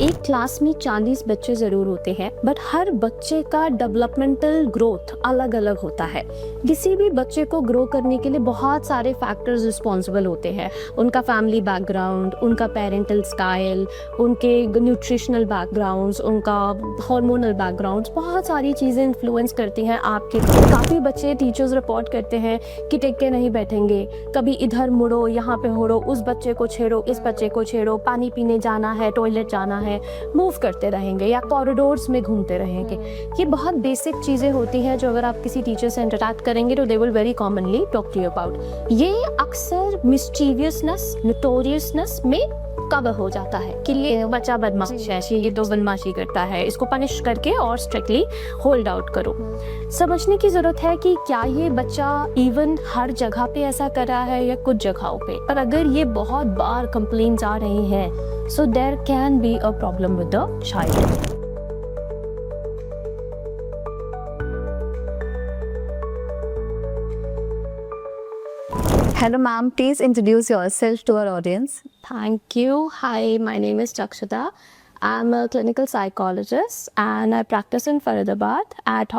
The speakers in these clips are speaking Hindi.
एक क्लास में 40 बच्चे ज़रूर होते हैं, बट हर बच्चे का डेवलपमेंटल ग्रोथ अलग अलग होता है। किसी भी बच्चे को ग्रो करने के लिए बहुत सारे फैक्टर्स रिस्पॉन्सिबल होते हैं। उनका फैमिली बैकग्राउंड, उनका पेरेंटल स्टाइल, उनके न्यूट्रिशनल बैकग्राउंड्स, उनका हार्मोनल बैकग्राउंड्स, बहुत सारी चीज़ें इन्फ्लुएंस करती हैं आपके। काफ़ी बच्चे टीचर्स रिपोर्ट करते हैं कि टिक के नहीं बैठेंगे, कभी इधर मुड़ो, यहाँ पे मुड़ो, उस बच्चे को छेड़ो, इस बच्चे को छेड़ो, पानी पीने जाना है, टॉयलेट जाना है, मूव करते रहेंगे या कॉरिडोर्स में घूमते रहेंगे। ये बहुत बेसिक चीज़ें होती हैं जो अगर आप किसी टीचर से इंटरैक्ट करेंगे तो they will very commonly talk to you about. ये अक्सर मिस्चीवियसनेस, नोटोरियसनेस में कवर हो जाता है कि ये बच्चा बदमाश है, ये तो बदमाशी करता है, इसको पनिश करके और स्ट्रिक्टली होल्ड आउट करो। समझने की ज़रूरत है कि क्या ये बच्चा इवन हर जगह पे ऐसा कर रहा है या कुछ जगहों पे। पर अगर ये बहुत बार कंप्लेंट्स आ रही हैं, so there can be a problem with the child. Hello ma'am, please introduce yourself to our audience. Thank you. Hi, my name is Chakshita. I'm a clinical psychologist and I practice in Faridabad at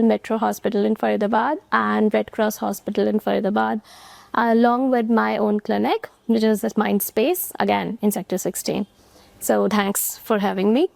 Metro Hospital in Faridabad and Red Cross Hospital in Faridabad, along with my own clinic, which is at Mindspace, again in Sector 16. So thanks for having me.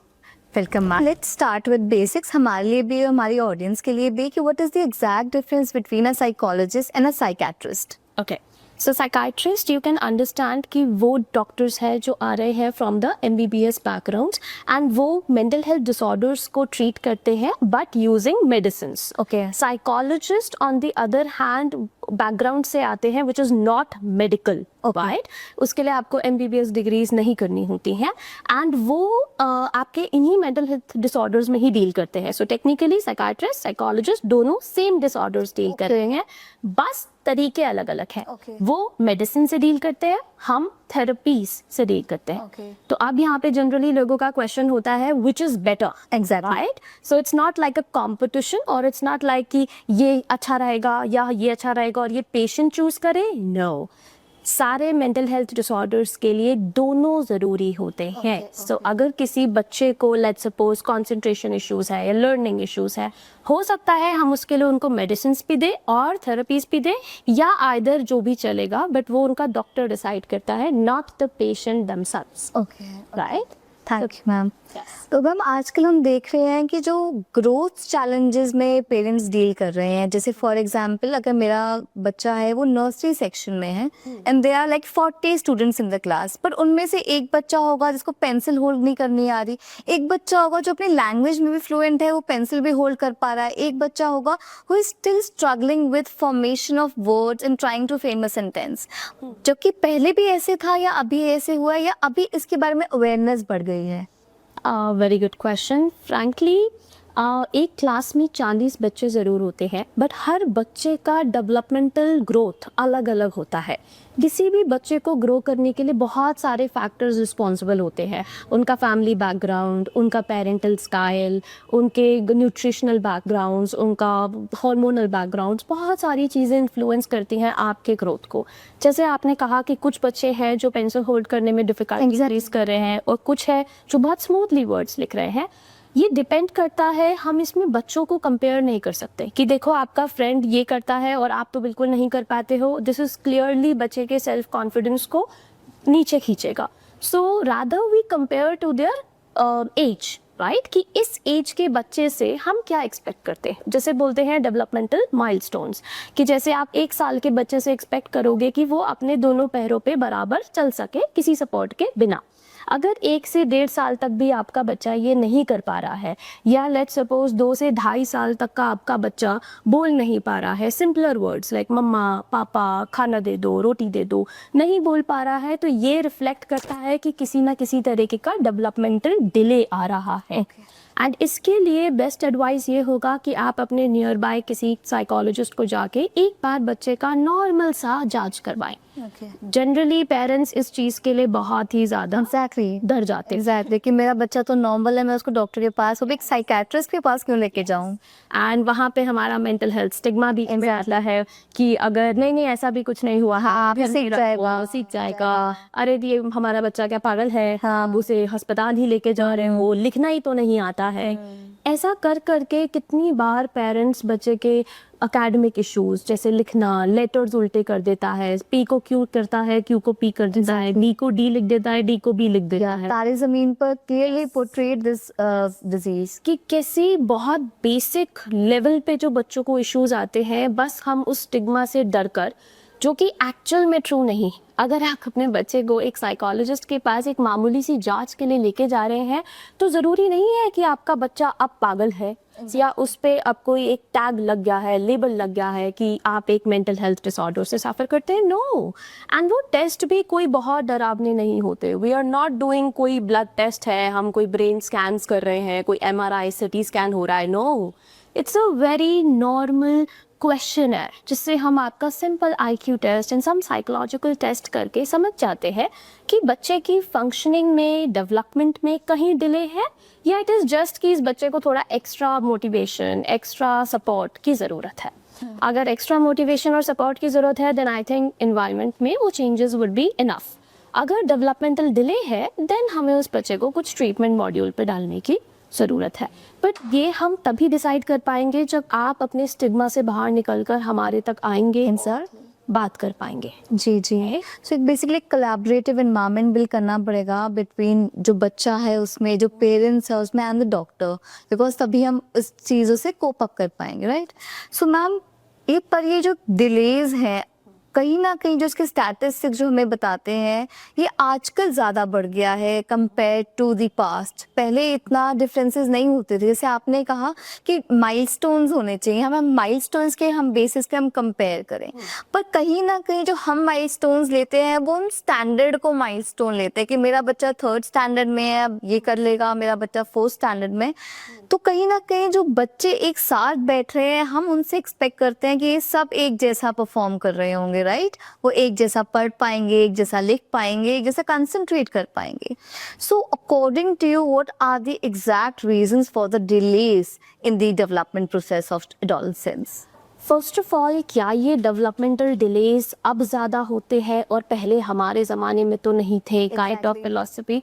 Welcome ma'am. Let's start with basics. हमारे लिए भी हमारी audience के लिए भी कि what is the exact difference between a psychologist and a psychiatrist? Okay. So psychiatrist, you can understand कि वो डॉक्टर्स हैं जो आ रहे हैं from the MBBS background and वो मेंटल हेल्थ डिसऑर्डर्स को ट्रीट करते हैं but using medicines. Okay. Psychologist on the other hand background से आते हैं which is not medical, right. उसके लिए आपको MBBS डिग्रीज नहीं करनी होती हैं एंड वो आपके इन्हीं मेंटल हेल्थ डिसऑर्डर्स में ही डील करते हैं। सो टेक्निकली साइकाट्रिस्ट, साइकोलॉजिस्ट दोनों सेम डिसऑर्डर्स डील कर रहे हैं, बस तरीके अलग अलग हैं। वो मेडिसिन से डील करते हैं, हम थेरेपीज से डील करते हैं। तो अब यहाँ पे जनरली लोगों का क्वेश्चन होता है which is better, Exactly. Right. So it's not like a competition और इट्स नॉट लाइक कि ये अच्छा रहेगा या ये अच्छा रहेगा और ये पेशेंट चूज करे। नो, सारे मेंटल हेल्थ डिसऑर्डर्स के लिए दोनों ज़रूरी होते हैं। सो अगर किसी बच्चे को लेट्स सपोज कंसंट्रेशन इश्यूज है या लर्निंग इश्यूज है, हो सकता है हम उसके लिए उनको मेडिसिन भी दें और थेरेपीज भी दें या आइदर जो भी चलेगा, बट वो उनका डॉक्टर डिसाइड करता है, not the patient themselves, right. Thank you ma'am. तो मैम आजकल हम देख रहे हैं कि जो ग्रोथ चैलेंजेस में पेरेंट्स डील कर रहे हैं, जैसे फॉर एग्जांपल अगर मेरा बच्चा है वो नर्सरी सेक्शन में है and there are like 40 students in the class, पर उनमें से एक बच्चा होगा जिसको पेंसिल होल्ड नहीं करनी आ रही, एक बच्चा होगा जो अपनी लैंग्वेज में भी फ्लुएंट है, वो पेंसिल भी होल्ड कर पा रहा है, एक बच्चा होगा who is still struggling with formation of words and trying to frame a sentence. जबकि पहले भी ऐसे था या अभी ऐसे हुआ है या अभी इसके बारे में अवेयरनेस बढ़ गई है? Very good question. फ्रैंकली एक क्लास में 40 बच्चे ज़रूर होते हैं, बट हर बच्चे का डेवलपमेंटल ग्रोथ अलग अलग होता है। किसी भी बच्चे को ग्रो करने के लिए बहुत सारे फैक्टर्स रिस्पॉन्सिबल होते हैं। उनका फैमिली बैकग्राउंड, उनका पेरेंटल स्टाइल, उनके न्यूट्रिशनल बैकग्राउंड्स, उनका हार्मोनल बैकग्राउंड्स, बहुत सारी चीज़ें इन्फ्लुएंस करती हैं आपके ग्रोथ को। जैसे आपने कहा कि कुछ बच्चे हैं जो पेंसिल होल्ड करने में डिफिकल्टीज फेस कर रहे हैं और कुछ है जो बहुत स्मूथली वर्ड्स लिख रहे हैं। ये डिपेंड करता है, हम इसमें बच्चों को कंपेयर नहीं कर सकते कि देखो आपका फ्रेंड ये करता है और आप तो बिल्कुल नहीं कर पाते हो। दिस इज क्लियरली बच्चे के सेल्फ कॉन्फिडेंस को नीचे खींचेगा। So rather we compare to their age, right, कि इस एज के बच्चे से हम क्या एक्सपेक्ट करते हैं। जैसे बोलते हैं डेवलपमेंटल माइलस्टोन्स, कि जैसे आप 1 साल के बच्चे से एक्सपेक्ट करोगे कि वो अपने दोनों पैरों पे बराबर चल सके किसी सपोर्ट के बिना। अगर 1 से 1.5 साल तक भी आपका बच्चा ये नहीं कर पा रहा है, या लेट्स सपोज 2 से 2.5 साल तक का आपका बच्चा बोल नहीं पा रहा है, सिंपलर वर्ड्स लाइक मम्मा, पापा, खाना दे दो, रोटी दे दो, नहीं बोल पा रहा है, तो ये रिफ्लेक्ट करता है कि किसी ना किसी तरीके का डेवलपमेंटल डिले आ रहा है। एंड इसके लिए बेस्ट एडवाइस ये होगा कि आप अपने नियर बाय किसी साइकोलॉजिस्ट को जाके एक बार बच्चे का नॉर्मल सा जांच करवाएं। Okay. जनरली पेरेंट्स इस चीज़ के लिए बहुत ही ज़्यादा एग्जैक्टली डर जाते हैं एग्जैक्टली कि मेरा बच्चा तो नॉर्मल है, मैं उसको डॉक्टर के पास, वो भी एक साइकेट्रिस्ट के पास क्यों लेके जाऊं? एंड वहाँ पे हमारा मेंटल हेल्थ स्टिग्मा भी इनसे आता है कि अगर नहीं नहीं ऐसा भी कुछ नहीं हुआ, हाँ फिर सीख जाएगा। सीख जाएगा, अरे ये हमारा बच्चा क्या पागल है, हाँ। अब उसे अस्पताल ही लेके जा रहे हैं, वो लिखना ही तो नहीं आता है। ऐसा कर करके कितनी बार पेरेंट्स बच्चे के एकेडमिक इश्यूज जैसे लिखना, लेटर्स उल्टे कर देता है, पी को क्यू करता है, क्यू को पी कर देता है, बी को डी लिख देता है, डी को बी लिख देता है, तारे जमीन पर क्लियरली पोर्ट्रेट दिस डिजीज। कि कैसी बहुत बेसिक लेवल पे जो बच्चों को इश्यूज आते हैं, बस हम उस स्टिग्मा से डर कर, जो कि एक्चुअल में ट्रू नहीं। अगर आप अपने बच्चे को एक साइकोलॉजिस्ट के पास एक मामूली सी जांच के लिए लेके जा रहे हैं तो ज़रूरी नहीं है कि आपका बच्चा अब पागल है या उस पे अब कोई एक टैग लग गया है, लेबल लग गया है कि आप एक मेंटल हेल्थ डिसऑर्डर से सफ़र करते हैं। नो, एंड वो टेस्ट भी कोई बहुत डरावने नहीं होते। वी आर नॉट डूइंग कोई ब्लड टेस्ट है, हम कोई ब्रेन स्कैन्स कर रहे हैं, कोई MRI CT स्कैन हो रहा है। No, it's a very normal question है जिससे हम आपका simple IQ test and some psychological test करके समझ जाते हैं कि बच्चे की फंक्शनिंग में, डेवलपमेंट में कहीं डिले है या इट इज़ जस्ट कि इस बच्चे को थोड़ा एक्स्ट्रा मोटिवेशन, एक्स्ट्रा सपोर्ट की ज़रूरत है। अगर एक्स्ट्रा मोटिवेशन और सपोर्ट की ज़रूरत है देन आई थिंक इन्वायरमेंट में वो चेंजेस वुड बी इनफ। अगर डेवलपमेंटल डिले है देन हमें उस बच्चे को कुछ ट्रीटमेंट मॉड्यूल पे डालने की ज़रूरत है। बट ये हम तभी डिसाइड कर पाएंगे जब आप अपने स्टिग्मा से बाहर निकलकर हमारे तक आएंगे सर, बात कर पाएंगे। जी जी, सो एक बेसिकली कोलैबोरेटिव एनवायरनमेंट बिल्ड करना पड़ेगा बिटवीन जो बच्चा है उसमें, जो पेरेंट्स है उसमें एंड द डॉक्टर, बिकॉज तभी हम इस चीज़ों से कोप अप कर पाएंगे, राइट? सो मैम, ये जो डिलेज है कहीं ना कहीं जो इसके स्टैटिस्टिक्स जो हमें बताते हैं ये आजकल ज़्यादा बढ़ गया है कंपेयर टू द पास्ट। पहले इतना डिफरेंसेस नहीं होते थे। जैसे आपने कहा कि माइलस्टोन्स होने चाहिए, हम माइलस्टोन्स के हम बेसिस पे हम कंपेयर करें, पर कहीं ना कहीं जो हम माइलस्टोन्स लेते हैं वो हम स्टैंडर्ड को माइलस्टोन लेते हैं कि मेरा बच्चा 3rd स्टैंडर्ड में है, अब ये कर लेगा, मेरा बच्चा 4th स्टैंडर्ड में। तो कहीं ना कहीं जो बच्चे एक साथ बैठ रहे हैं हम उनसे एक्सपेक्ट करते हैं कि ये सब एक जैसा परफॉर्म कर रहे होंगे, राइट? वो एक जैसा पढ़ पाएंगे, एक जैसा लिख पाएंगे, एक जैसा कंसंट्रेट कर पाएंगे। So according to you what are the exact reasons for the delays in the development process of adolescence? First of all, क्या ये डेवलपमेंटल डिलेज अब ज़्यादा होते हैं और पहले हमारे ज़माने में तो नहीं थे? Kind of philosophy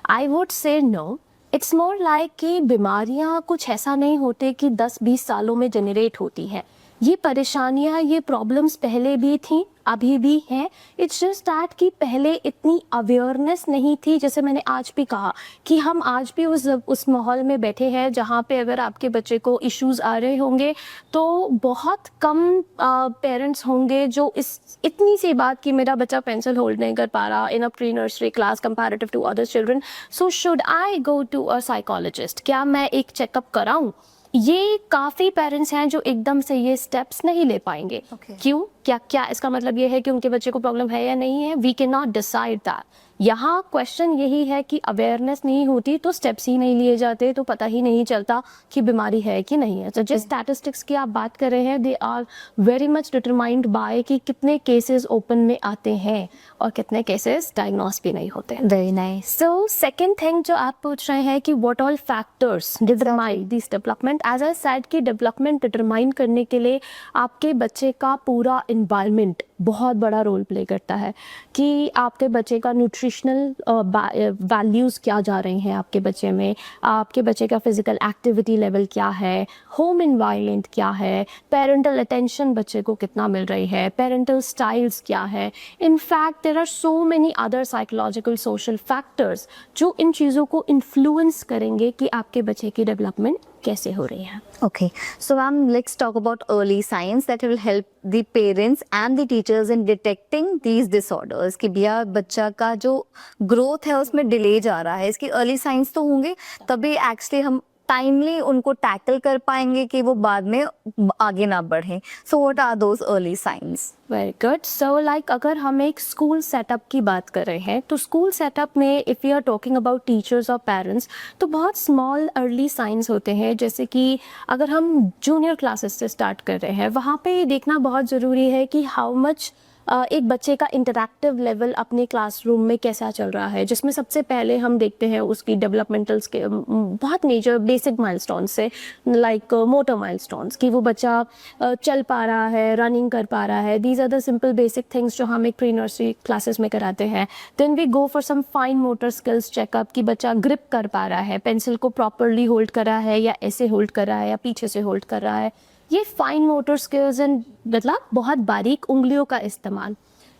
I would say no, it's more like कि बीमारियां कुछ ऐसा नहीं होते कि 10-20 सालों में जनरेट होती है। ये परेशानियां, ये प्रॉब्लम्स पहले भी थी, अभी भी हैं। इट्स जस्ट दैट कि पहले इतनी अवेयरनेस नहीं थी। जैसे मैंने आज भी कहा कि हम आज भी उस माहौल में बैठे हैं जहाँ पे अगर आपके बच्चे को इश्यूज आ रहे होंगे तो बहुत कम पेरेंट्स होंगे जो इतनी सी बात कि मेरा बच्चा पेंसिल होल्ड नहीं कर पा रहा in a pre nursery class comparative to other children, so should I go to a psychologist? क्या मैं एक चेकअप कराऊं? ये काफ़ी पेरेंट्स हैं जो एकदम से ये स्टेप्स नहीं ले पाएंगे। क्यों? क्या इसका मतलब ये है कि उनके बच्चे को प्रॉब्लम है या नहीं है? We can not decide that. यहाँ क्वेश्चन यही है कि अवेयरनेस नहीं होती तो स्टेप्स ही नहीं लिए जाते, तो पता ही नहीं चलता कि बीमारी है कि नहीं है। तो जिस स्टैटिस्टिक्स की आप बात कर रहे हैं they are very much determined by कि कितने केसेस ओपन में आते हैं और कितने केसेस डायग्नोस भी नहीं होते। Very nice. So second thing जो आप पूछ रहे हैं कि what all factors determine this development, as I said कि डेवलपमेंट डिटरमाइन करने के लिए आपके बच्चे का पूरा इन्वायरमेंट बहुत बड़ा रोल प्ले करता है कि आपके बच्चे का न्यूट्रिशनल वैल्यूज़ क्या जा रहे हैं आपके बच्चे में, आपके बच्चे का फिजिकल एक्टिविटी लेवल क्या है, होम इन्वायरमेंट क्या है, पेरेंटल अटेंशन बच्चे को कितना मिल रही है, पेरेंटल स्टाइल्स क्या है। In fact there are so many other psychological social factors जो इन चीज़ों को इन्फ्लुएंस करेंगे कि आपके बच्चे की डेवलपमेंट कैसे हो रही है। Okay, so let's talk about early signs that will help the parents and the teachers in detecting these disorders कि भैया बच्चा का जो ग्रोथ है उसमें डिले जा रहा है, इसकी अर्ली साइंस तो होंगे तभी एक्चुअली हम टाइमली उनको टैकल कर पाएंगे कि वो बाद में आगे ना बढ़ें. So what are those early signs? Very good. So like अगर हम एक स्कूल सेटअप की बात कर रहे हैं तो स्कूल सेटअप में if you are talking about teachers और पेरेंट्स तो बहुत स्मॉल अर्ली साइंस होते हैं. जैसे कि अगर हम जूनियर क्लासेस से स्टार्ट कर रहे हैं वहाँ पे ये देखना बहुत ज़रूरी है कि हाउ मच एक बच्चे का इंटरैक्टिव लेवल अपने क्लासरूम में कैसा चल रहा है, जिसमें सबसे पहले हम देखते हैं उसकी डेवलपमेंटल्स के बहुत मेजर बेसिक माइलस्टोन्स से लाइक मोटर माइलस्टोन्स कि वो बच्चा चल पा रहा है, रनिंग कर पा रहा है. These are the simple basic things जो हम एक प्री नर्सरी क्लासेस में कराते हैं. Then we go for some fine motor skills checkup कि बच्चा ग्रिप कर पा रहा है, पेंसिल को प्रॉपरली होल्ड कर रहा है या ऐसे होल्ड कर रहा है या पीछे से होल्ड कर रहा है. ये फाइन मोटर स्किल्स एंड मतलब बहुत बारीक उंगलियों का इस्तेमाल,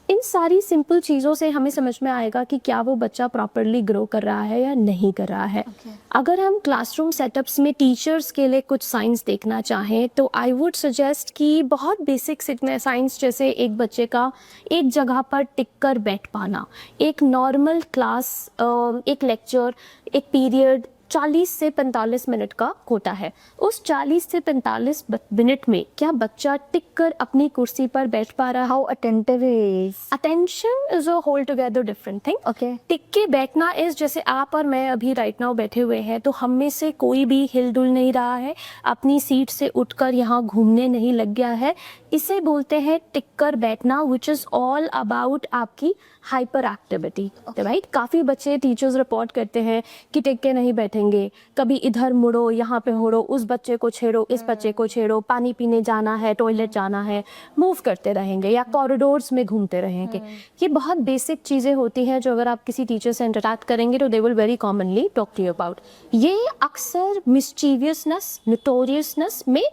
इन सारी सिंपल चीज़ों से हमें समझ में आएगा कि क्या वो बच्चा प्रॉपरली ग्रो कर रहा है या नहीं कर रहा है. अगर हम क्लासरूम सेटअप्स में टीचर्स के लिए कुछ साइंस देखना चाहें तो आई वुड सजेस्ट कि बहुत बेसिक साइंस जैसे एक बच्चे का एक जगह पर टिक कर बैठ पाना, एक नॉर्मल क्लास, एक लेक्चर, एक पीरियड 40 से 45 मिनट का होता है. उस 40 से 45 मिनट में क्या बच्चा टिक कर अपनी कुर्सी पर बैठ पा रहा? How attentive is? Attention is a whole together different thing. Okay. टिक के बैठना इज जैसे आप और मैं अभी राइट नाउ बैठे हुए हैं तो हम में से कोई भी हिल डुल नहीं रहा है, अपनी सीट से उठकर यहाँ घूमने नहीं लग गया है. इसे बोलते हैं टिक कर बैठना, विच इज़ ऑल अबाउट आपकी हाइपर एक्टिविटी. राइट, काफ़ी बच्चे टीचर्स रिपोर्ट करते हैं कि टिक के नहीं बैठेंगे, कभी इधर मुड़ो, यहाँ पे मुड़ो, उस बच्चे को छेड़ो, इस बच्चे को छेड़ो, पानी पीने जाना है, टॉयलेट जाना है, मूव करते रहेंगे या कॉरिडोर्स में घूमते रहेंगे. ये बहुत बेसिक चीज़ें होती हैं जो अगर आप किसी टीचर से इंटरैक्ट करेंगे तो they will very commonly talk to you about. ये अक्सर मिस्चीवियसनेस, नोटोरियसनेस में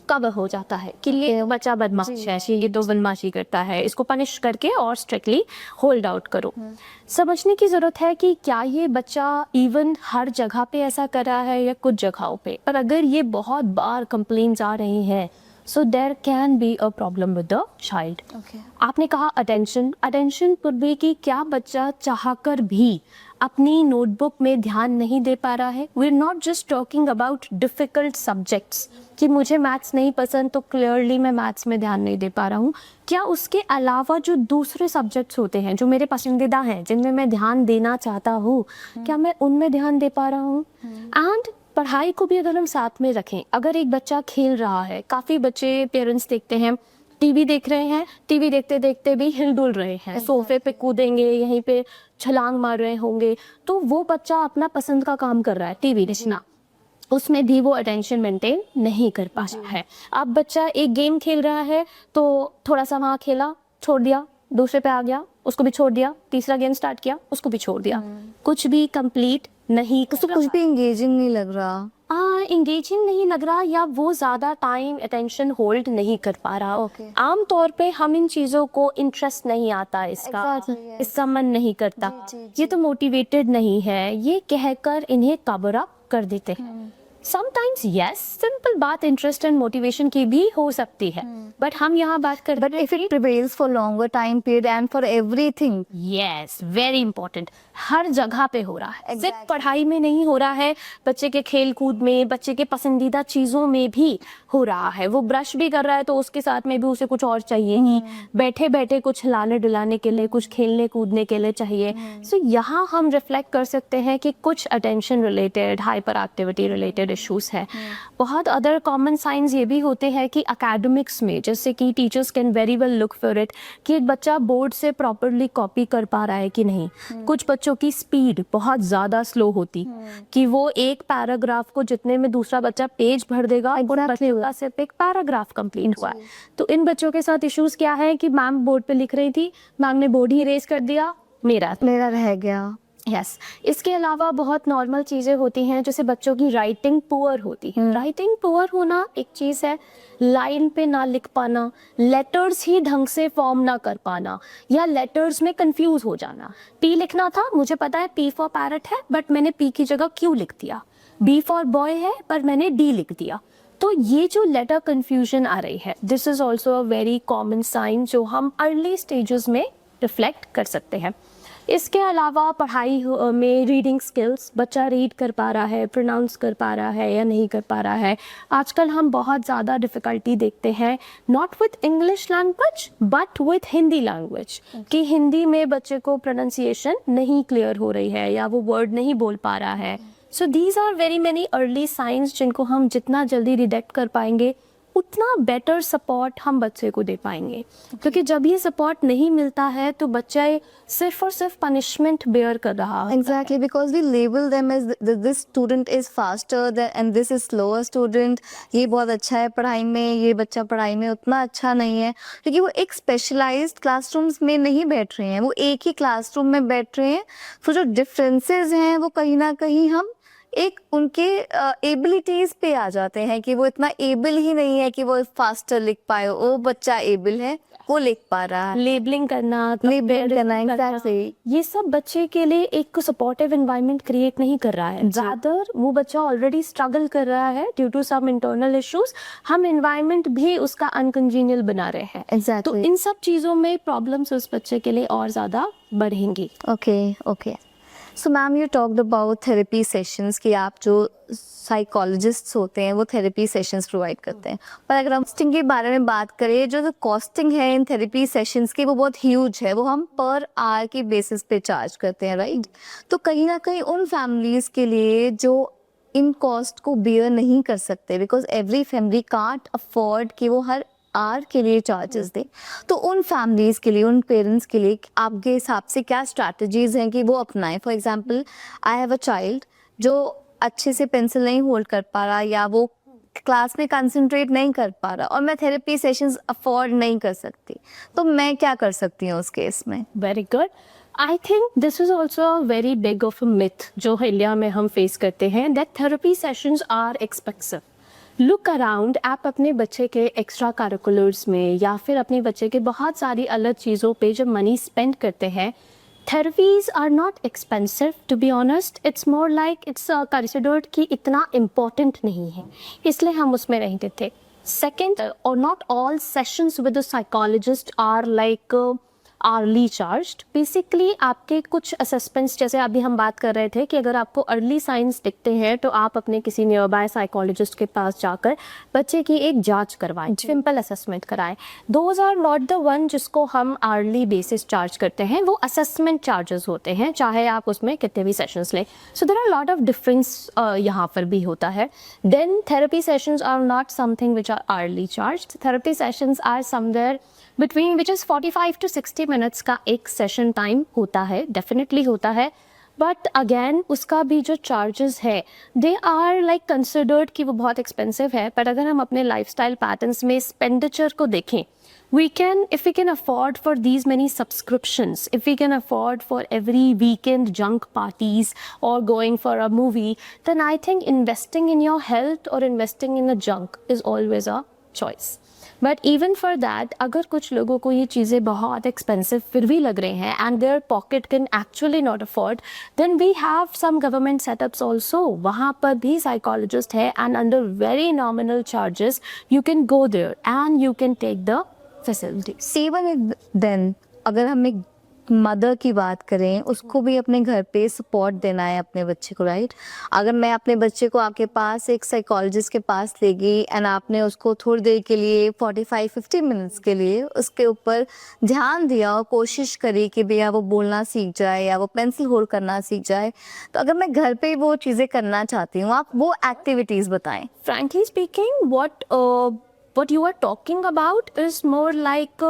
कवर हो जाता है कि ये बच्चा बदमाश है, ये तो बदमाशी करता है, इसको पनिश करके और स्ट्रिक्टली होल्ड आउट करो. समझने की ज़रूरत है कि क्या ये बच्चा इवन हर जगह पे ऐसा कर रहा है या कुछ जगहों पे. पर अगर ये बहुत बार कंप्लेंट्स आ रही हैं so there can be a problem with the child. आपने कहा अटेंशन कुड बी कि क्या बच्चा चाहकर भी अपनी नोटबुक में ध्यान नहीं दे पा रहा है. We are not just talking about difficult subjects कि मुझे मैथ्स नहीं पसंद तो क्लियरली मैं मैथ्स में ध्यान नहीं दे पा रहा हूँ. क्या उसके अलावा जो दूसरे सब्जेक्ट्स होते हैं जो मेरे पसंदीदा हैं, जिनमें मैं ध्यान देना चाहता हूँ, क्या मैं उनमें ध्यान दे पा रहा हूँ? एंड पढ़ाई को भी अगर हम साथ में रखें, अगर एक बच्चा खेल रहा है, काफ़ी बच्चे पेरेंट्स देखते हैं टीवी देख रहे हैं, टीवी देखते देखते भी हिल डुल रहे हैं, सोफे पे कूदेंगे, यहीं पे छलांग मार रहे होंगे, तो वो बच्चा अपना पसंद का काम कर रहा है, टीवी देखना, उसमें भी वो अटेंशन मेंटेन नहीं कर पा रहा है. अब बच्चा एक गेम खेल रहा है तो थोड़ा सा वहाँ खेला, छोड़ दिया, दूसरे पे आ गया, उसको भी छोड़ दिया, तीसरा गेम स्टार्ट किया, उसको भी छोड़ दिया, कुछ भी कंप्लीट नहीं, कुछ भी एंगेजिंग नहीं लग रहा. इंगेजिंग नहीं लग रहा या वो ज़्यादा टाइम अटेंशन होल्ड नहीं कर पा रहा. आम तौर पे हम इन चीज़ों को इंटरेस्ट नहीं आता इसका मन नहीं करता, ये तो मोटिवेटेड नहीं है, ये कहकर इन्हें कवर अप कर देते हैं. समटाइम्स यस, सिंपल बात इंटरेस्ट एंड मोटिवेशन की भी हो सकती है, बट हम यहाँ बात कर but if it prevails for longer time period and for everything. Yes, very important. हर जगह पे हो रहा है, सिर्फ पढ़ाई में नहीं हो रहा है, बच्चे के खेल कूद में, बच्चे के पसंदीदा चीज़ों में भी हो रहा है. वो ब्रश भी कर रहा है तो उसके साथ में भी उसे कुछ और चाहिए ही, बैठे बैठे कुछ हिलाने डुलाने के लिए, कुछ खेलने कूदने के लिए चाहिए. सो यहाँ हम रिफ्लेक्ट कर सकते हैं कि कुछ attention related, hyper activity related issues है. बहुत अदर कॉमन साइंस ये भी होते हैं कि एकेडमिक्स में, जैसे कि teachers can very well look for it कि एक बच्चा बोर्ड से प्रॉपरली कॉपी कर पा रहा है कि नहीं. कुछ बच्चों की स्पीड बहुत ज़्यादा स्लो होती कि वो एक पैराग्राफ को जितने में दूसरा बच्चा पेज भर देगा, सिर्फ एक पैराग्राफ कंप्लीट हुआ है. तो इन बच्चों के साथ इश्यूज क्या है कि मैम बोर्ड पे लिख रही थी, मैम ने बोर्ड ही इरेज कर दिया, मेरा रह गया. यस. इसके अलावा बहुत नॉर्मल चीज़ें होती हैं, जैसे बच्चों की राइटिंग पुअर होती है. राइटिंग पुअर होना एक चीज़ है, लाइन पे ना लिख पाना, लेटर्स ही ढंग से फॉर्म ना कर पाना, या लेटर्स में कंफ्यूज हो जाना. पी लिखना था, मुझे पता है पी फॉर पैरट है, बट मैंने पी की जगह क्यू लिख दिया. बी फॉर बॉय है पर मैंने डी लिख दिया. तो ये जो लेटर कंफ्यूजन आ रही है, this is also a very common sign जो हम अर्ली स्टेजेस में रिफ्लेक्ट कर सकते हैं. इसके अलावा पढ़ाई में रीडिंग स्किल्स, बच्चा रीड कर पा रहा है, प्रोनाउंस कर पा रहा है या नहीं कर पा रहा है। आजकल हम बहुत ज़्यादा डिफ़िकल्टी देखते हैं not with English language but with Hindi language, कि हिंदी में बच्चे को प्रोनाउंसिएशन नहीं क्लियर हो रही है या वो वर्ड नहीं बोल पा रहा है। So these are very many early signs जिनको हम जितना जल्दी डिटेक्ट कर पाएंगे उतना बेटर सपोर्ट हम बच्चे को दे पाएंगे, क्योंकि जब ये सपोर्ट नहीं मिलता है तो बच्चा सिर्फ और सिर्फ पनिशमेंट बेयर कर रहा है। Exactly, because we label them as this student is faster and this is slower student. ये बहुत अच्छा है पढ़ाई में, ये बच्चा पढ़ाई में उतना अच्छा नहीं है, क्योंकि वो एक स्पेशलाइज्ड क्लासरूम्स में नहीं बैठ रहे हैं, वो एक ही क्लासरूम में बैठ रहे हैं। तो जो डिफरेंसेस हैं वो कहीं ना कहीं हम एक उनके एबिलिटीज पे आ जाते हैं कि वो इतना एबल ही नहीं है कि वो फास्टर लिख पाए, वो बच्चा एबल है, वो लिख पा रहा है। लेबलिंग करना, exactly. ये सब बच्चे के लिए एक सपोर्टिव एनवायरनमेंट क्रिएट नहीं कर रहा है। ज़्यादा वो बच्चा ऑलरेडी स्ट्रगल कर रहा है due to some internal issues, हम एनवायरनमेंट भी उसका अनकंजीनियल बना रहे हैं। Exactly. तो इन सब चीज़ों में प्रॉब्लम्स उस बच्चे के लिए और ज़्यादा बढ़ेंगी। Okay so ma'am, you talked about therapy sessions कि आप जो साइकोलॉजिस्ट्स होते हैं वो थेरेपी सेशंस प्रोवाइड करते हैं, पर अगर हम कॉस्टिंग के बारे में बात करें, जो कॉस्टिंग है इन थेरेपी सेशंस की वो बहुत ह्यूज है, वो हम पर आवर की बेसिस पे चार्ज करते हैं, राइट? तो कहीं ना कहीं उन फैमिलीज के लिए जो इन कॉस्ट को बेयर नहीं कर सकते, because every family can't afford कि वो हर आर के लिए चार्जेस दे, तो उन फैमिलीज के लिए, उन पेरेंट्स के लिए आपके हिसाब से क्या स्ट्रैटेजीज हैं कि वो अपनाएं? For example, I have a child जो अच्छे से पेंसिल नहीं होल्ड कर पा रहा या वो क्लास में कंसंट्रेट नहीं कर पा रहा और मैं थेरेपी सेशंस अफोर्ड नहीं कर सकती, तो मैं क्या कर सकती हूँ उस केस में? Very good. I think this is also very big of a myth जो इंडिया में हम फेस करते हैं, that therapy sessions are expensive. Look around, आप अपने बच्चे के एक्स्ट्रा करिकुलर्स में या फिर अपने बच्चे के बहुत सारी अलग चीज़ों पे जब मनी स्पेंड करते हैं, therapies are not expensive to be honest. It's more like it's considered कि इतना इम्पोर्टेंट नहीं है, इसलिए हम उसमें नहीं देते। सेकेंड, और not all sessions with the psychologist are like hourly charged. Basically आपके कुछ असेसमेंट्स, जैसे अभी हम बात कर रहे थे कि अगर आपको अर्ली साइंस दिखते हैं तो आप अपने किसी नियर बाय साइकोलॉजिस्ट के पास जाकर बच्चे की एक जांच करवाएं, सिंपल असेसमेंट कराएं। Those are not the one जिसको हम आर्ली बेसिस चार्ज करते हैं, वो असेसमेंट चार्जेस होते हैं, चाहे आप उसमें कितने भी सेशंस लें। So there are lot of difference यहाँ पर भी होता है। Then therapy sessions are not something which are hourly charged. Therapy sessions are somewhere between which is 45 to 60 minutes का एक सेशन टाइम होता है, डेफिनेटली होता है, बट अगेन उसका भी जो चार्जेस है दे आर लाइक कंसिडर्ड कि वो बहुत एक्सपेंसिव है। पर अगर हम अपने लाइफस्टाइल पैटर्न्स में एक्सपेंडिचर को देखें, if we can afford for these many subscriptions, if we can afford for every weekend junk parties or going for a movie, then I think investing in your health or investing in the junk is always a choice. But even for that, अगर कुछ लोगों को ये चीज़ें बहुत एक्सपेंसिव फिर भी लग रहे हैं and their pocket can actually not afford, then we have some government setups also. वहाँ पर भी साइकोलॉजिस्ट है and under very nominal charges you can go there and you can take the facilities. Even then अगर हम एक मदर की बात करें, उसको भी अपने घर पे सपोर्ट देना है अपने बच्चे को, राइट? अगर मैं अपने बच्चे को आपके पास एक साइकोलॉजिस्ट के पास ले गई एंड आपने उसको थोड़ी देर के लिए 45-50 मिनट्स के लिए उसके ऊपर ध्यान दिया और कोशिश करी कि भैया वो बोलना सीख जाए या वो पेंसिल होल्ड करना सीख जाए, तो अगर मैं घर पे वो चीज़ें करना चाहती हूँ, आप वो एक्टिविटीज़ बताएं। Frankly speaking, what you are talking about is more like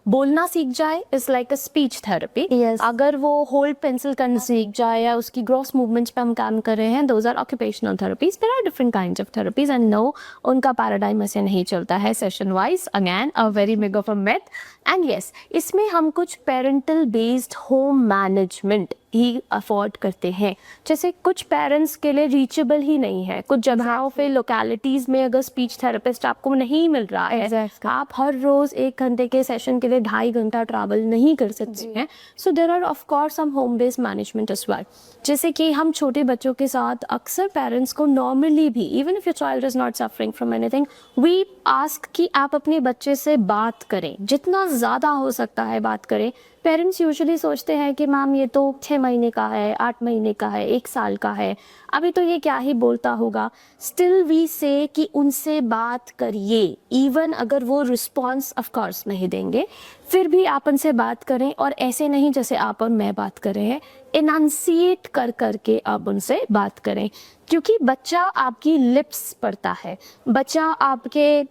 बोलना सीख जाए is like a speech therapy. Yes. अगर वो hold pencil करना सीख जाए या उसकी gross movements पे हम काम कर रहे हैं, those are occupational therapies. There are different kinds of therapies and no, उनका paradigm ऐसे नहीं चलता है session wise. Again, a very big of a myth. And yes, इसमें हम कुछ parental based home management ही अफोर्ड करते हैं। जैसे कुछ पेरेंट्स के लिए रीचेबल ही नहीं है, कुछ जगहों पे लोकेलिटीज़ में अगर स्पीच थेरेपिस्ट आपको नहीं मिल रहा है, आप हर रोज़ 1 घंटे के सेशन के लिए 2.5 घंटा ट्रैवल नहीं कर सकते हैं। So there are of course some home based management as well. जैसे कि हम छोटे बच्चों के साथ अक्सर पेरेंट्स को नॉर्मली भी, even if your child is not suffering from anything, we ask कि आप अपने बच्चे से बात करें, जितना ज़्यादा हो सकता है बात करें, पेरेंट्स यूजुअली सोचते हैं कि मैम ये तो 6 महीने का है, 8 महीने का है, 1 साल का है, अभी तो ये क्या ही बोलता होगा। स्टिल वी से कि उनसे बात करिए, इवन अगर वो रिस्पॉन्स ऑफ कोर्स नहीं देंगे, फिर भी आप उनसे बात करें, और ऐसे नहीं जैसे आप और मैं बात कर रहे हैं, इनंसिएट कर करके आप उनसे बात करें, क्योंकि बच्चा आपकी लिप्स पढ़ता है, बच्चा आपके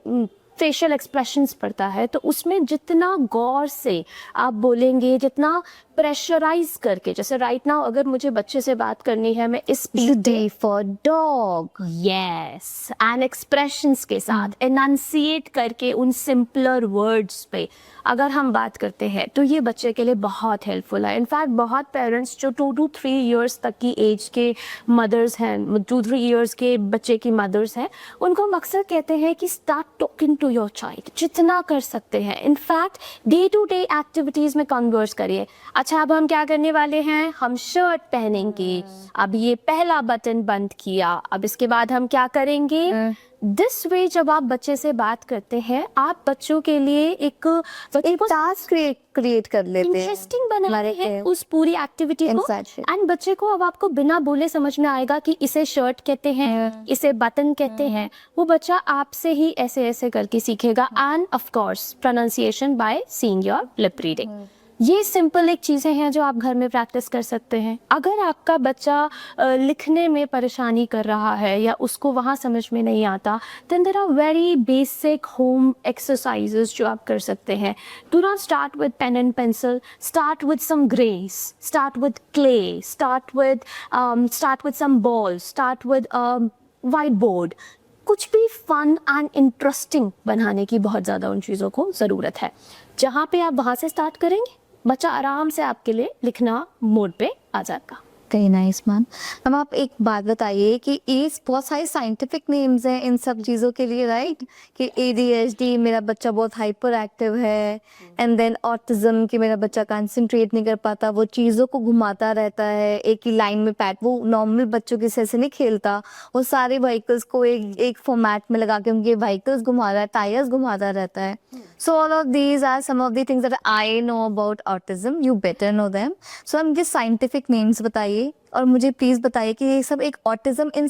फेशियल एक्सप्रेशंस पड़ता है, तो उसमें जितना गौर से आप बोलेंगे, जितना प्रेशराइज करके, जैसे राइट नाउ अगर मुझे बच्चे से बात करनी है, मैं इस speed day for dog, yes and expressions के साथ एनंसिएट करके उन सिंपलर वर्ड्स पे अगर हम बात करते हैं, तो ये बच्चे के लिए बहुत हेल्पफुल है। इनफैक्ट बहुत पेरेंट्स जो 2 to 3 इयर्स तक की एज के मदर्स हैं, 2-3 इयर्स के बच्चे की मदर्स हैं, उनको हम अक्सर कहते हैं कि start talking to your child, जितना कर सकते हैं। In fact day to day activities में कन्वर्स करिए। अच्छा, अब हम क्या करने वाले हैं, हम शर्ट पहनेंगे, अब ये पहला बटन बंद किया, अब इसके बाद हम क्या करेंगे। दिस वे जब आप बच्चे से बात करते हैं, आप बच्चों के लिए एक टास्क क्रिएट कर लेते हैं, इंटरेस्टिंग बना रहे हैं उस पूरी एक्टिविटी को, Exactly. एंड बच्चे को अब आपको बिना बोले समझ में आएगा कि इसे शर्ट कहते हैं, इसे बटन कहते हैं। वो बच्चा आपसे ही ऐसे ऐसे करके सीखेगा, end of course pronunciation by seeing your lip reading. ये सिंपल एक चीज़ें हैं जो आप घर में प्रैक्टिस कर सकते हैं। अगर आपका बच्चा लिखने में परेशानी कर रहा है या उसको वहाँ समझ में नहीं आता, then there are very basic home exercises जो आप कर सकते हैं। Do not start with pen and pencil, start with some grace, start with clay, start with some balls, start with white board. कुछ भी फन एंड इंटरेस्टिंग बनाने की बहुत ज़्यादा उन चीज़ों को ज़रूरत है। जहाँ पे आप वहाँ से स्टार्ट करेंगे, बच्चा आराम से आपके लिए लिखना मोड पे आ जाएगा। Very nice ma'am. मैम आप एक बात बताइए कि ये बहुत सारे साइंटिफिक नेम्स हैं इन सब चीज़ों के लिए, राइट? कि ADHD मेरा बच्चा बहुत हाइपर एक्टिव है, एंड देन ऑटिज्म कि मेरा बच्चा कंसंट्रेट नहीं कर पाता, वो चीज़ों को घुमाता रहता है एक ही लाइन में पैट, वो नॉर्मल बच्चों के जैसे नहीं खेलता, वो सारे व्हीकल्स को एक फॉर्मेट में लगा के उनके व्हीकल्स घुमा रहा है, टायर्स घुमाता रहता है। So all of these are some of the things that I know about autism, you better know them. So हम ये साइंटिफिक नेम्स बताइए, और मुझे प्लीज बताइए कि ये सब एक ऑटिज्म इन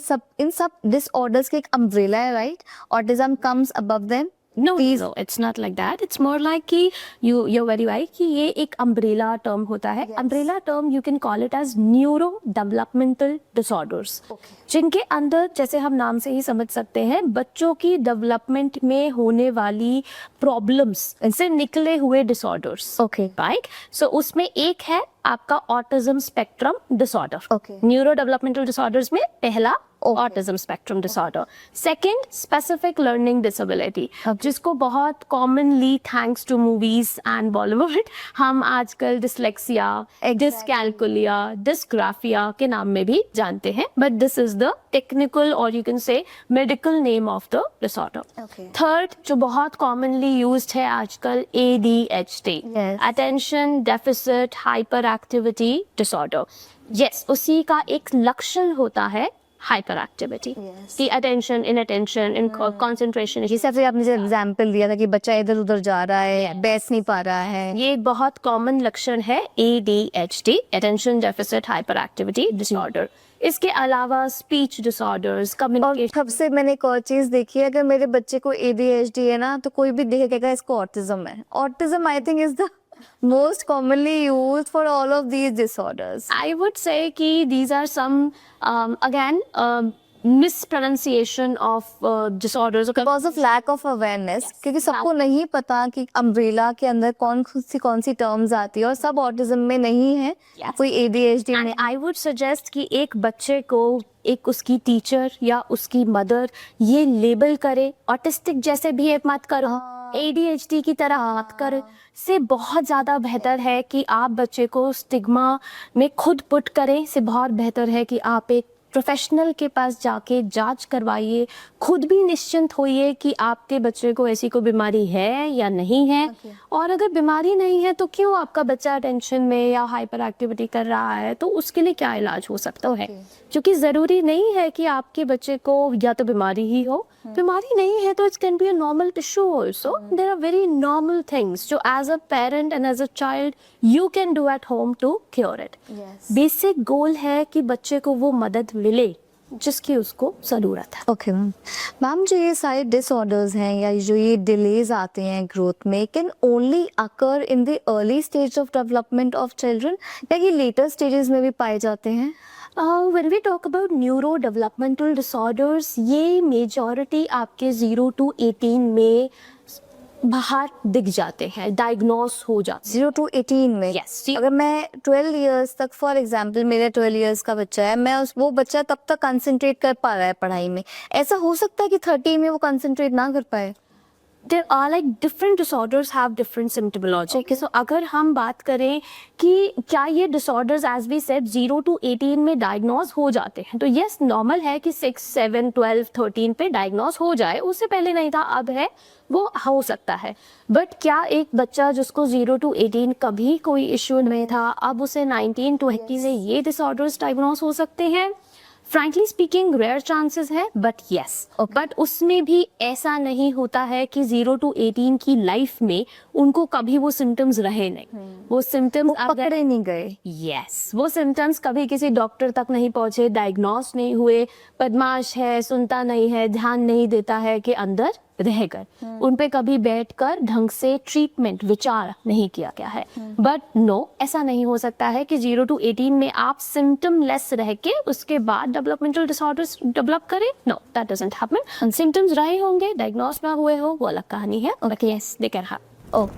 सब डिसऑर्डर्स के एक अम्ब्रेला है, right? Autism comes above them. No, no, it's not like that. It's more like कि you're very right कि ये एक umbrella term होता है. Yes. Umbrella term you can call it as neurodevelopmental disorders. Okay. जिनके अंदर, जैसे हम नाम से ही समझ सकते हैं, बच्चों की डेवलपमेंट में होने वाली प्रॉब्लम्स से निकले हुए डिसऑर्डर्स। Okay. राइट? सो उसमें एक है आपका autism spectrum disorder. Okay. Neuro developmental disorders में पहला Okay. Autism spectrum disorder, second specific learning disability, जिसको बहुत commonly thanks to movies and Bollywood हम आजकल डिसलेक्सिया, डिसकैलकुलिया, डिस्ग्राफिया के नाम में भी जानते हैं, but this is the technical और you can say medical name of the disorder. Okay. Third जो बहुत कॉमनली यूज्ड है आजकल, ADHD, Yes. Attention deficit hyper activity disorder. Yes, उसी का एक लक्षण होता है हाइपर एक्टिविटी, Yes. की अटेंशन, इनअटेंशन, इन कंसंट्रेशन। जैसे अभी आपने जो एग्जाम्पल दिया था कि बच्चा इधर उधर जा रहा है, बैठ नहीं पा रहा है, ये एक बहुत कॉमन लक्षण है ADHD, attention deficit hyper activity disorder. इसके अलावा स्पीच डिसऑर्डर्स, और कम्युनिकेशन। सबसे मैंने एक और चीज देखी है, अगर मेरे बच्चे को ADHD है ना, तो कोई भी देखेगा इसको ऑटिज्म है। Autism I think is the most commonly used for all of these disorders. I would say कि these are some again mispronunciation of disorders. Because of lack of awareness, क्योंकि सबको नहीं पता कि अम्ब्रेला के अंदर कौन सी टर्म्स आती है, और सब ऑटिज्म में नहीं है, Yes. कोई ADHD And में। I would suggest कि एक बच्चे को एक उसकी टीचर या उसकी मदर ये लेबल करे, ऑटिस्टिक जैसे बिहेव मत करो, ADHD की तरह मत करो, से बहुत ज़्यादा बेहतर है कि आप बच्चे को स्टिग्मा में खुद पुट करें। से बहुत बेहतर है कि आप एक प्रोफेशनल के पास जाके जांच करवाइए, खुद भी निश्चिंत होइए कि आपके बच्चे को ऐसी कोई बीमारी है या नहीं है। और अगर बीमारी नहीं है तो क्यों आपका बच्चा टेंशन में या हाइपर एक्टिविटी कर रहा है, तो उसके लिए क्या इलाज हो सकता है। क्योंकि ज़रूरी नहीं है कि आपके बच्चे को या तो बीमारी ही हो बीमारी नहीं है तो it can be a normal issue also. There are very normal things जो as a parent and as a child you can do at home to cure it. Basic goal है कि बच्चे को वो मदद मिले जिसकी उसको ज़रूरत है. Okay ma'am. मैम जो ये सारे डिसऑर्डर्स हैं या जो ये डिलेज आते हैं ग्रोथ में, can only occur in the early stage of development of children या ये लेटर स्टेजेस में भी पाए जाते हैं? When we talk about neuro developmental disorders, ये मेजॉरिटी आपके 0 to 18 में बाहर दिख जाते हैं, डायग्नोस हो जाते हैं. 0 to 18 में? Yes. अगर मैं 12 इयर्स तक, फॉर एग्जांपल मेरे 12 इयर्स का बच्चा है, मैं वो बच्चा तब तक कंसंट्रेट कर पा रहा है पढ़ाई में, ऐसा हो सकता है कि 13 में वो कंसंट्रेट ना कर पाए? There are like different disorders have different symptomology. Okay, so अगर हम बात करें कि क्या ये disorders as we said 0 to 18 में diagnose हो जाते हैं, तो yes normal है कि 6, 7, 12, 13 पे diagnose हो जाए. उससे पहले नहीं था, अब है, वो हो सकता है. बट क्या एक बच्चा जिसको 0 to 18 कभी कोई इश्यू नहीं था, अब उसे 19, 20 में ये disorders diagnose हो सकते हैं? फ्रैंकली स्पीकिंग रेयर चांसेस है, बट यस. बट उसमें भी ऐसा नहीं होता है कि 0 to 18 की लाइफ में उनको कभी वो सिम्टम्स रहे नहीं. वो सिम्टम्स पकड़े नहीं गए. यस, वो सिम्टम्स कभी किसी डॉक्टर तक नहीं पहुंचे, डायग्नोस नहीं हुए, बदमाश है, सुनता नहीं है, ध्यान नहीं देता है कि अंदर रहकर उन पे कभी बैठकर ढंग से ट्रीटमेंट विचार नहीं किया गया है. बट नो, ऐसा नहीं हो सकता है कि 0 to 18 में आप सिम्टम लेस रह के उसके बाद डेवलपमेंटल डिसऑर्डर्स डेवलप करें. No, that doesn't happen. Symptoms रहे होंगे, डायग्नोस ना हुए हो, वो अलग कहानी है. But yes, they can happen.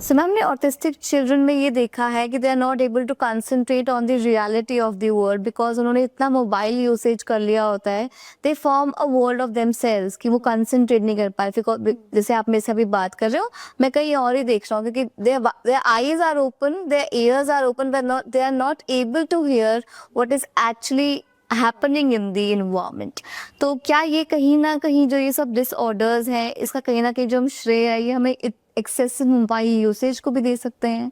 So ma'am ने ऑटिस्टिक चिल्ड्रन में ये देखा है कि they are not able to concentrate on the reality of the world because उन्होंने इतना मोबाइल यूसेज कर लिया होता है. They form a world of themselves कि वो कंसंट्रेट नहीं कर पाए. जैसे आप मेरे से अभी बात कर रहे हो, मैं कहीं और ही देख रहा हूँ क्योंकि their eyes are open, their ears are open, but they are not able to hear what is actually happening in the environment. तो क्या ये कहीं ना कहीं जो ये सब डिसऑर्डर्स हैं, इसका कहीं ना कहीं जो हम श्रेय है ये हमें एक्सेसिव मोबाइल यूसेज को भी दे सकते हैं?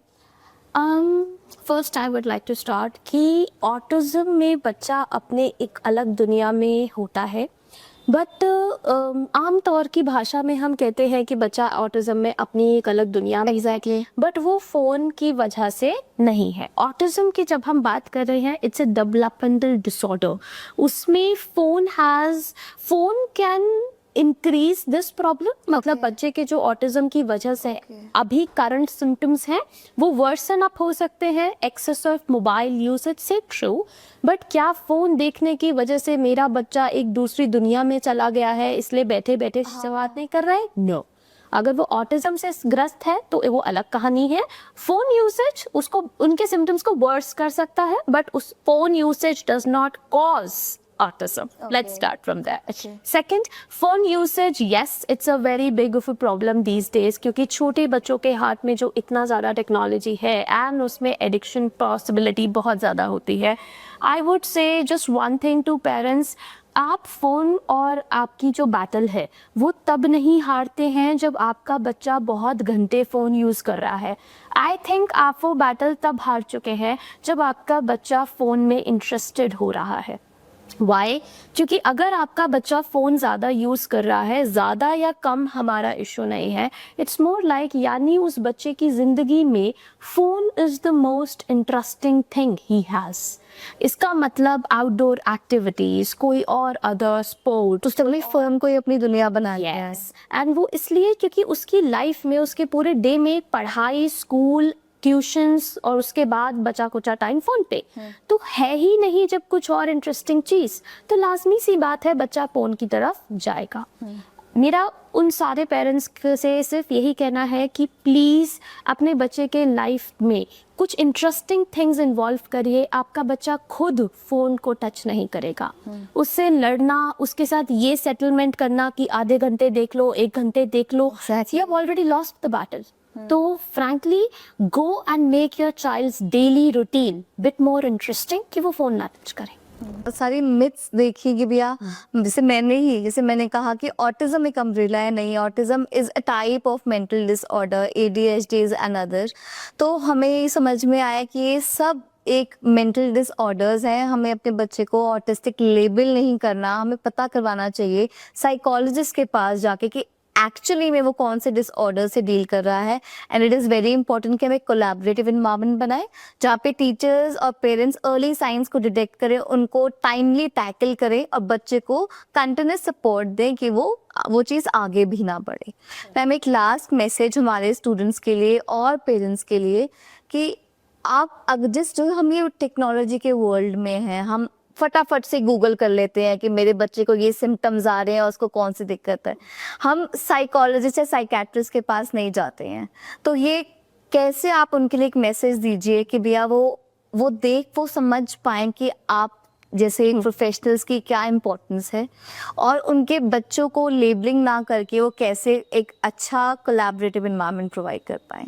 First I would like to start कि ऑटिज्म में बच्चा अपने एक अलग दुनिया में होता है. बट आम तौर की भाषा में हम कहते हैं कि बच्चा ऑटिज्म में अपनी एक अलग दुनिया में. एग्जैक्टली. बट वो फोन की वजह से नहीं है. ऑटिज्म की जब हम बात कर रहे हैं, इट्स अ डेवलपमेंटल डिसऑर्डर. उसमें phone can increase this problem. मतलब बच्चे के जो ऑटिज्म की वजह से अभी करंट सिम्टम्स हैं वो वर्सन अप हो सकते हैं एक्सेसिव मोबाइल यूसेज से. ट्रू. बट क्या फोन देखने की वजह से मेरा बच्चा एक दूसरी दुनिया में चला गया है इसलिए बैठे बैठे संवाद नहीं कर रहा है? नो. अगर वो ऑटिज्म से ग्रस्त है तो वो अलग कहानी है. फोन यूसेज उसको उनके सिम्टम्स को वर्स कर सकता है, बट उस phone usage does not cause autism. Okay. Let's start from there. Okay. Second, phone usage, yes, it's a very big of a problem these days क्योंकि छोटे बच्चों के हाथ में जो इतना ज़्यादा टेक्नोलॉजी है एंड उसमें एडिक्शन पॉसिबिलिटी बहुत ज़्यादा होती है. I would say just one thing to parents, आप फ़ोन और आपकी जो बैटल है वो तब नहीं हारते हैं जब आपका बच्चा बहुत घंटे फ़ोन यूज़ कर रहा है. आई थिंक आप वो बैटल तब हार चुके हैं जब आपका बच्चा फ़ोन में इंटरेस्टेड हो रहा है. वाई? क्योंकि अगर आपका बच्चा फ़ोन ज़्यादा यूज़ कर रहा है, ज़्यादा या कम हमारा इशू नहीं है, इट्स मोर लाइक यानी उस बच्चे की ज़िंदगी में phone is the most interesting thing he has. इसका मतलब आउटडोर एक्टिविटीज़, कोई और अदर स्पोर्ट, तो तभी फ़ोन को ही अपनी दुनिया बना लिया है. एंड वो इसलिए क्योंकि उसकी लाइफ में उसके पूरे डे में पढ़ाई, स्कूल, ट्यूशंस और उसके बाद बचा कुचा टाइम फोन पे तो है ही नहीं. जब कुछ और इंटरेस्टिंग चीज़, तो लाजमी सी बात है बच्चा फोन की तरफ जाएगा. मेरा उन सारे पेरेंट्स से सिर्फ यही कहना है कि प्लीज़ अपने बच्चे के लाइफ में कुछ इंटरेस्टिंग थिंग्स इन्वॉल्व करिए. आपका बच्चा खुद फ़ोन को टच नहीं करेगा. उससे लड़ना, उसके साथ ये सेटलमेंट करना कि आधे घंटे देख लो, 1 घंटे देख लो, you have already lost the battle. तो frankly go and make your child's daily routine bit more interesting कि वो फ़ोन ना टच करें. सारी मिथ्स देखी कि भैया, जैसे मैंने कहा कि ऑटिज्म एक अम्ब्रेला है. नहीं, autism is a type of mental disorder, ADHD is another. तो हमें समझ में आया कि ये सब एक मेंटल डिसऑर्डर्स है, हमें अपने बच्चे को ऑटिस्टिक लेबल नहीं करना, हमें पता करवाना चाहिए साइकोलॉजिस्ट के पास जाके कि एक्चुअली में वो कौन से डिसऑर्डर से डील कर रहा है। And it is very important कि हम एक कोलैबोरेटिव इन्वायरमेंट बनाए जहाँ पे टीचर्स और पेरेंट्स अर्ली साइंस को डिटेक्ट करें, उनको टाइमली टैकल करें और बच्चे को कंटिन्यूस सपोर्ट दें कि वो चीज़ आगे भी ना बढ़े। मैम, एक लास्ट मैसेज हमारे स्टूडेंट्स के लिए और पेरेंट्स के लिए कि आप जो हम ये टेक्नोलॉजी के वर्ल्ड में हैं, हम फटाफट से गूगल कर लेते हैं कि मेरे बच्चे को ये सिम्टम्स आ रहे हैं और उसको कौन सी दिक्कत है। हम साइकोलॉजिस्ट या साइकेट्रिस्ट के पास नहीं जाते हैं। तो ये कैसे आप उनके लिए एक मैसेज दीजिए कि भैया वो समझ पाएं कि आप जैसे प्रोफेशनल्स की क्या इम्पोर्टेंस है और उनके बच्चों को लेबलिंग ना करके वो कैसे एक अच्छा कोलैबोरेटिव एनवायरनमेंट प्रोवाइड कर पाएं।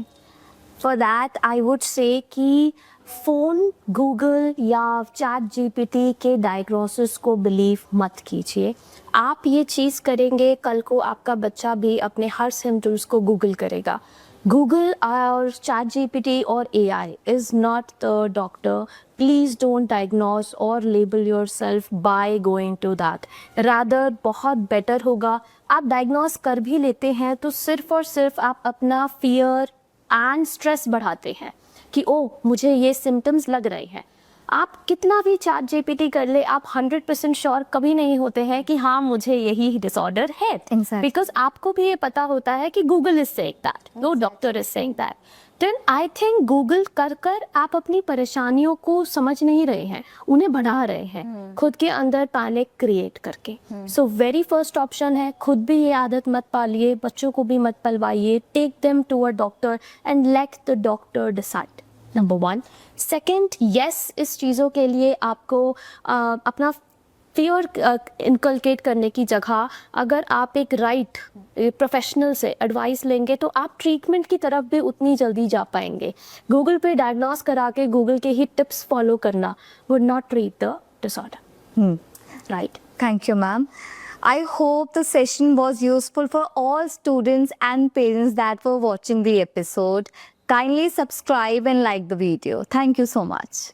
फॉर दैट आई वुड से कि फ़ोन, गूगल या चैट जीपीटी के डायग्नोसिस को बिलीव मत कीजिए। आप ये चीज़ करेंगे, कल को आपका बच्चा भी अपने हर सिम्टम्स को गूगल करेगा। गूगल और चैट जीपीटी और AI is not the doctor. Please don't diagnose और label yourself by going to that. Rather बहुत बेटर होगा आप डायग्नोस कर भी लेते हैं तो सिर्फ और सिर्फ आप अपना फियर एंड स्ट्रेस बढ़ाते हैं कि ओ मुझे ये सिम्टम्स लग रहे हैं। आप कितना भी चैट जीपीटी कर ले, आप 100% श्योर कभी नहीं होते हैं कि हाँ मुझे यही डिसऑर्डर है। Exactly. बिकॉज आपको भी ये पता होता है कि Google is saying that, no doctor is saying that. Then I think Google कर आप अपनी परेशानियों को समझ नहीं रहे हैं, उन्हें बढ़ा रहे हैं खुद के अंदर पैनिक क्रिएट करके। सो वेरी फर्स्ट ऑप्शन है, खुद भी ये आदत मत पालिए, बच्चों को भी मत पलवाइए। Take them to a doctor and let the doctor decide, number 1। Second, yes, इस चीज़ों के लिए आपको अपना फियर इनकलकेट करने की जगह अगर आप एक राइट प्रोफेशनल से एडवाइस लेंगे तो आप ट्रीटमेंट की तरफ भी उतनी जल्दी जा पाएंगे। गूगल पे डायग्नोस करा के गूगल के ही टिप्स फॉलो करना would not treat the disorder, right? Thank you, ma'am. I hope the session was useful for all students and parents that were watching the episode. Kindly subscribe and like the video. Thank you so much.